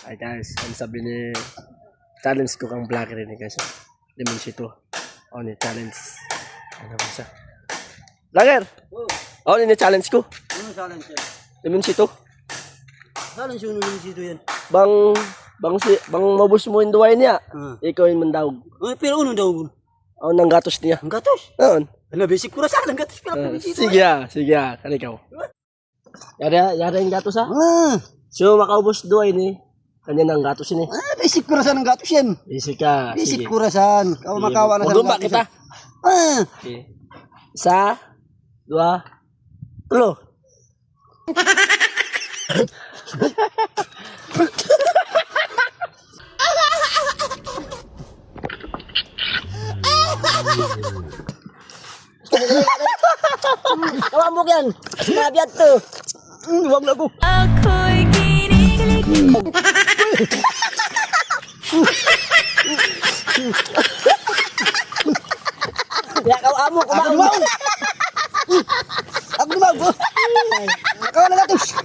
Ay guys, ano sabi ni challenge ko kang vlogger ini guys. Dimensi to. Oh, ni challenge. Ano ba siya? Vlogger. Oh, ni challenge ko. Ano challenge yan? Dimensi to. Challenge yung dimensi to yan. Bang mabus mo induay niya. Ikaw yung mandawg. Pero ano daw? Oh, nang gatos niya. Ang gatos? Noon. Ano, basic ko na sa ang gatos. Pero dimensi to. Sige kani ikaw. Yara yung gatos ha. So makaubos duay ni. Kanya nang gatos ini. Basic ko na sa ang gatos yan. Basic ka. Basic ko na sa. Kau makawa na sa Magumba kita. Okay. 1, 2, 3. Kawan mo yan. Sinabihan to. Wag na ko. Ako'y kinikilig. Ya kau amo kumain. Ako lumag. Kawan na gatos.